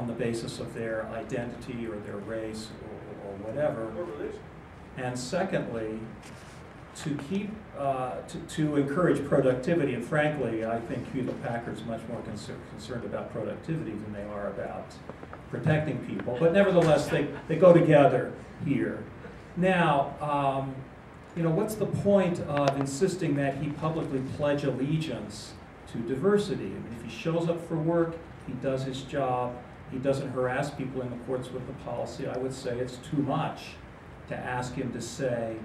on the basis of their identity or their race or whatever. Or religion. And secondly, to keep, to encourage productivity, and frankly, I think Hewlett-Packard's much more concerned about productivity than they are about protecting people. But nevertheless, they go together here. Now, you know, what's the point of insisting that he publicly pledge allegiance to diversity? I mean, if he shows up for work, he does his job, he doesn't harass people in accordance with the policy, I would say it's too much to ask him to say,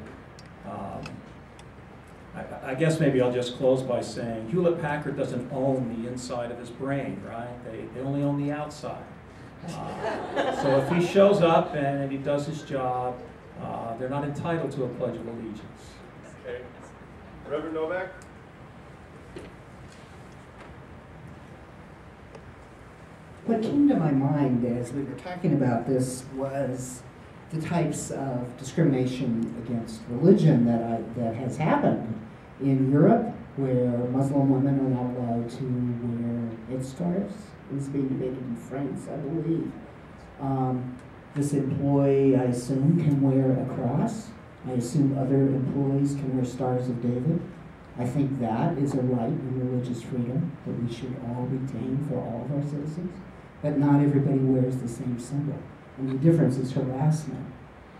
I guess maybe I'll just close by saying Hewlett-Packard doesn't own the inside of his brain, right? They only own the outside. So if he shows up and he does his job, they're not entitled to a Pledge of Allegiance. Okay. Reverend Novak? What came to my mind as we were talking about this was the types of discrimination against religion that has happened in Europe, where Muslim women are not allowed to wear headscarves. It's being debated in France, I believe. This employee, I assume, can wear a cross. I assume other employees can wear Stars of David. I think that is a right in religious freedom that we should all retain for all of our citizens. But not everybody wears the same symbol. And the difference is harassment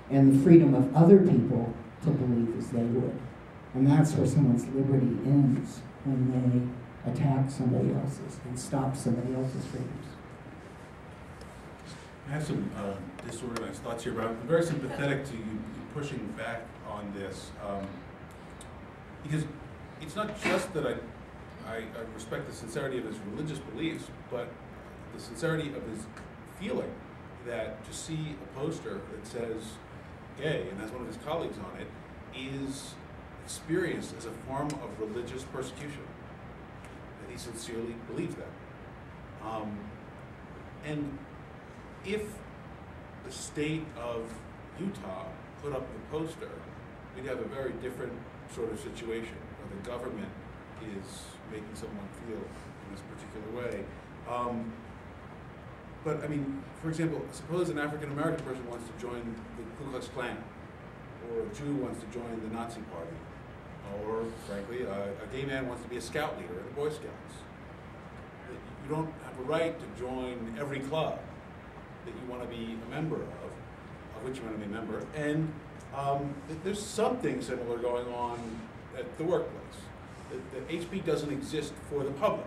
and the freedom of other people to believe as they would. And that's where someone's liberty ends, when they attack somebody else's and stop somebody else's freedoms. I have some disorganized thoughts here, but I'm very sympathetic to you pushing back on this, because it's not just that I respect the sincerity of his religious beliefs, but the sincerity of his feeling that to see a poster that says gay and has one of his colleagues on it is experienced as a form of religious persecution. That he sincerely believes that. And if the state of Utah put up the poster, we'd have a very different sort of situation where the government is making someone feel in this particular way. But I mean, for example, suppose an African American person wants to join the Ku Klux Klan, or a Jew wants to join the Nazi Party, or frankly, a gay man wants to be a scout leader in the Boy Scouts. You don't have a right to join every club that you want to be a member of which you want to be a member. And there's something similar going on at the workplace. That HP doesn't exist for the public.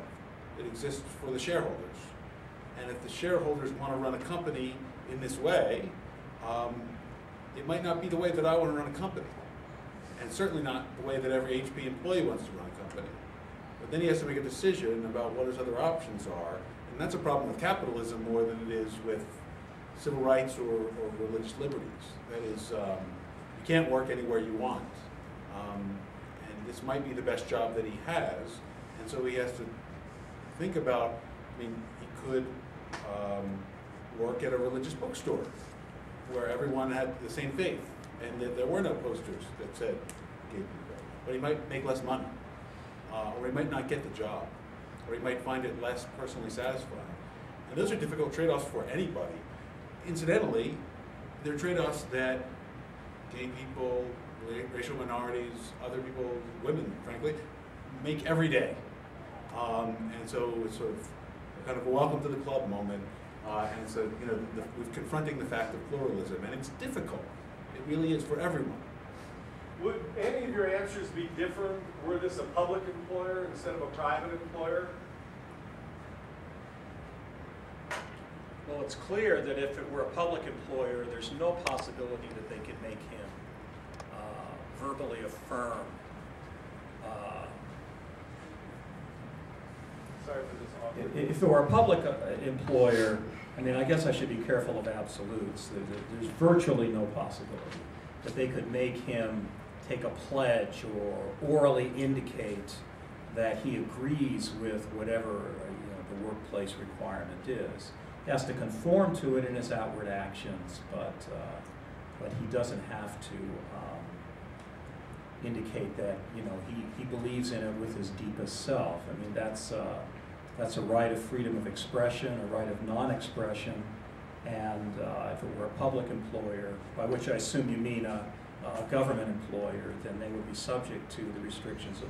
It exists for the shareholders. And if the shareholders want to run a company in this way, it might not be the way that I want to run a company. And certainly not the way that every HP employee wants to run a company. But then he has to make a decision about what his other options are. And that's a problem with capitalism more than it is with civil rights or religious liberties. That is, you can't work anywhere you want. And this might be the best job that he has. And so he has to think about, I mean, he could work at a religious bookstore where everyone had the same faith and that there were no posters that said gay people. But he might make less money, or he might not get the job, or he might find it less personally satisfying. And those are difficult trade-offs for anybody. Incidentally, they're trade-offs that gay people, racial minorities, other people, women, frankly, make every day. And so it's sort of kind of a welcome to the club moment. And so, you know, we're confronting the fact of pluralism, and it's difficult. It really is for everyone. Would any of your answers be different were this a public employer instead of a private employer? Well, it's clear that if it were a public employer, there's no possibility that they could make him verbally affirm. Sorry for this awkward. If it were a public employer, I mean, I guess I should be careful of absolutes. There's virtually no possibility that they could make him take a pledge or orally indicate that he agrees with whatever the workplace requirement is. He has to conform to it in his outward actions, but he doesn't have to indicate that he believes in it with his deepest self. I mean, that's that's a right of freedom of expression, a right of non-expression, and if it were a public employer, by which I assume you mean a government employer, then they would be subject to the restrictions of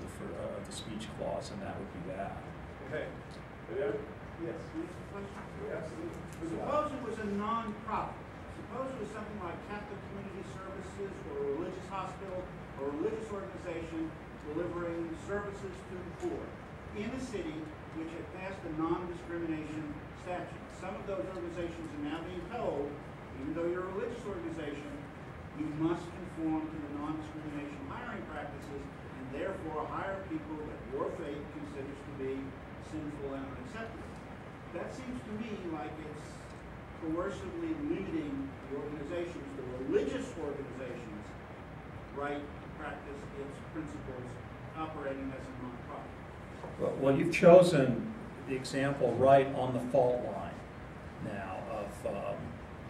the speech clause, and that would be that. Okay. Yes. Absolutely. Suppose it was a non-profit. Suppose it was something like Catholic Community Services or a religious hospital or a religious organization delivering services to the poor in a city which had passed a non-discrimination statute. Some of those organizations are now being told, even though you're a religious organization, you must conform to the non-discrimination hiring practices and therefore hire people that your faith considers to be sinful and unacceptable. That seems to me like it's coercively limiting the organizations, the religious organizations' right to practice its principles operating as a nonprofit. Well, you've chosen the example right on the fault line now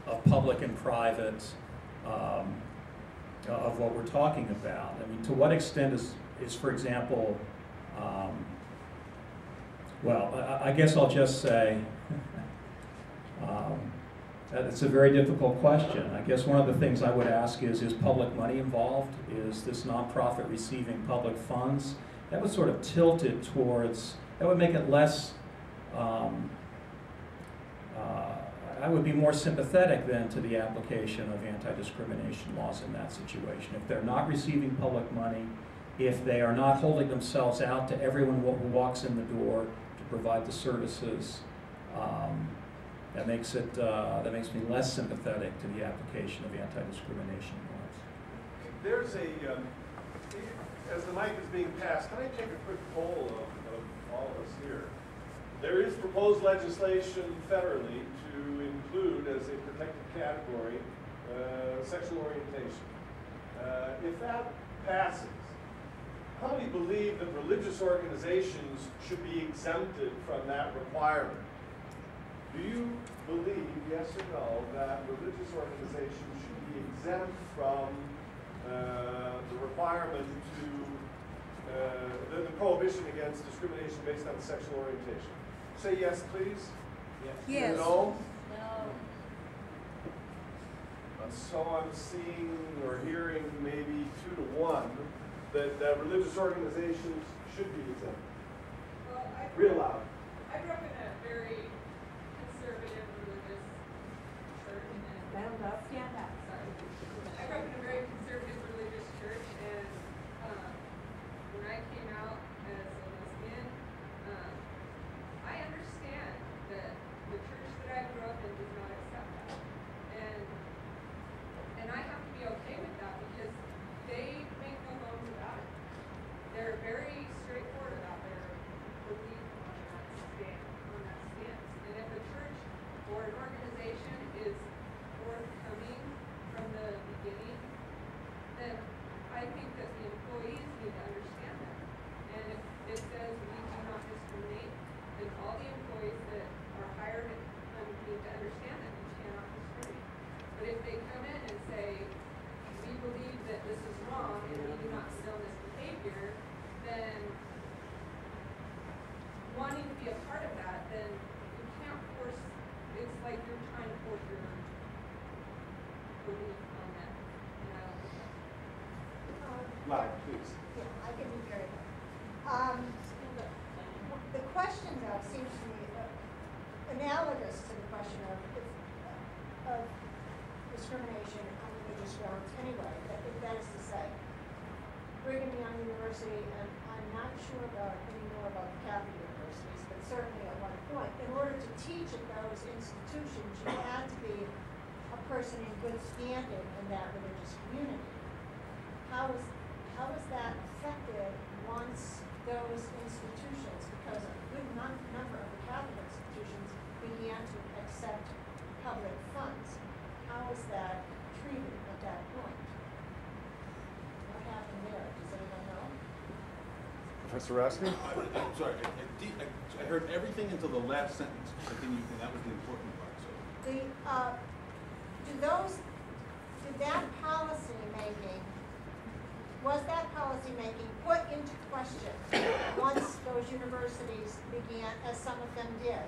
of public and private, of what we're talking about. I mean, to what extent is for example, well, I guess I'll just say it's a very difficult question. I guess one of the things I would ask is public money involved? Is this nonprofit receiving public funds? That would sort of tilt it towards, that would make it less, I would be more sympathetic then to the application of anti-discrimination laws in that situation. If they're not receiving public money, if they are not holding themselves out to everyone who walks in the door to provide the services, that makes me less sympathetic to the application of anti-discrimination laws. There's as the mic is being passed, can I take a quick poll of all of us here? There is proposed legislation federally to include as a protected category sexual orientation. If that passes, how many believe that religious organizations should be exempted from that requirement? Do you believe, yes or no, that religious organizations should be exempt from the requirement to, the prohibition against discrimination based on sexual orientation? Say yes, please. Yes. No? No. And so I'm seeing or hearing maybe 2 to 1 that religious organizations should be exempt. Well, Real loud. I grew up in a very conservative religious church. Stand up. Sorry. I grew up in a very conservative religious church, and when I came out as a lesbian, I understand that the church that I grew up in does not accept that, and I have to be okay with that because they make no bones about it. They're very straightforward about their belief on that stance. And if a church or an organization is forthcoming from the beginning, then I think that the employees need to understand that. And if it says we do not discriminate, then all the employees that are hired need to understand that we cannot discriminate. But if they come in and say, we believe that this is wrong and we do not condone this behavior, then wanting to be a part of that, then you can't force, it's like you're trying to force your belief on that. And I don't think that's Loud, please. Yeah, I can be very the question, though, seems to me analogous to the question of discrimination on religious grounds anyway. That is to say, Brigham Young University, and I'm not sure anymore about the Catholic universities, but certainly at one point, in order to teach at those institutions, you had to be a person in good standing in that religious community. How was that affected once those institutions, because a good number of the Catholic institutions began to accept public funds? How was that treated at that point? What happened there? Does anyone know? Professor Rosky? I'm sorry, I heard everything until the last sentence. I think that was the important part. So. Did that policy making was that policymaking put into question once those universities began, as some of them did,